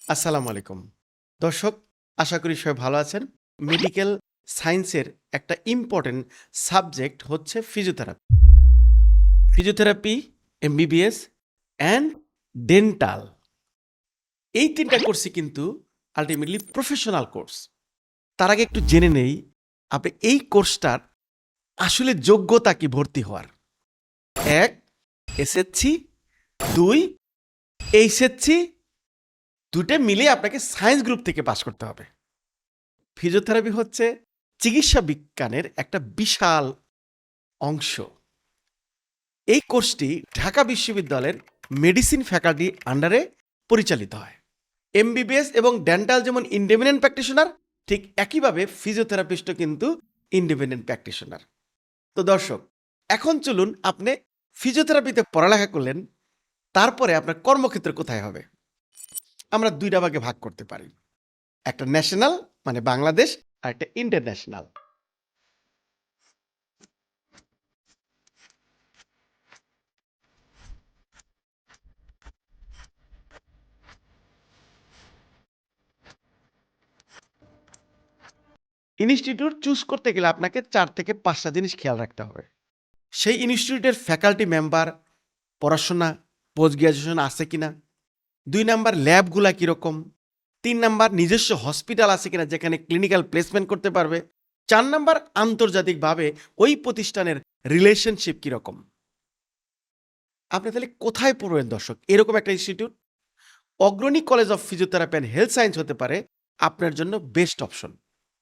আসসালামু আলাইকুম। দর্শক, আশা করি সবাই ভালো আছেন। মেডিকেল সায়েন্সের একটা ইম্পোর্টেন্ট সাবজেক্ট হচ্ছে physiotherapy. Physiotherapy, MBBS and dental. এই ৩ টা কোর্সই কিন্তু আল্টিমেটলি প্রফেশনাল কোর্স। তার আগে একটু জেনে নেই, আপনি এই কোর্সটার আসলে যোগ্যতা কি ভর্তি হওয়ার? ১ এসএসসি, ২ এইচএসসি, ২ টা মিলিয়ে আপনাকে সায়েন্স গ্রুপ থেকে পাস করতে হবে। ফিজিওথেরাপি হচ্ছে চিকিৎসা বিজ্ঞানের একটা বিশাল অংশ। এই কোর্সটি ঢাকা বিশ্ববিদ্যালয়ের মেডিসিন ফ্যাকাল্টি আন্ডারে পরিচালিত হয়। এমবিবিএস এবং ডেন্টাল যেমন ইন্ডিপেন্ডেন্ট প্র্যাকটিশনার, ঠিক একইভাবে ফিজিওথেরাপিস্টও কিন্তু ইন্ডিপেন্ডেন্ট প্র্যাকটিশনার। তো দর্শক, এখন চলুন, আপনি ফিজিওথেরাপিতে পড়ালেখা করলেন, তারপরে আপনার কর্মক্ষেত্র কোথায় হবে? আমরা ২ টা ভাগে ভাগ করতে পারি। একটা ন্যাশনাল মানে বাংলাদেশ, আর একটা ইন্টারন্যাশনাল। ইনস্টিটিউট চুজ করতে গেলে আপনাকে ৪ থেকে ৫টা জিনিস খেয়াল রাখতে হবে। সেই ইনস্টিটিউটের ফ্যাকাল্টি মেম্বার, পড়াশোনা, পোস্ট গ্র্যাজুয়েশন আছে কিনা, ২ নাম্বার ল্যাবগুলা কীরকম, ৩ নাম্বার নিজস্ব হসপিটাল আছে কিনা যেখানে ক্লিনিক্যাল প্লেসমেন্ট করতে পারবে, ৪ নাম্বার আন্তর্জাতিকভাবে ওই প্রতিষ্ঠানের রিলেশনশিপ কীরকম। আপনি তাহলে কোথায় পড়বেন দর্শক? এরকম একটা ইনস্টিটিউট অগ্রণী college of physiotherapy and health science হতে পারে আপনার জন্য বেস্ট অপশন।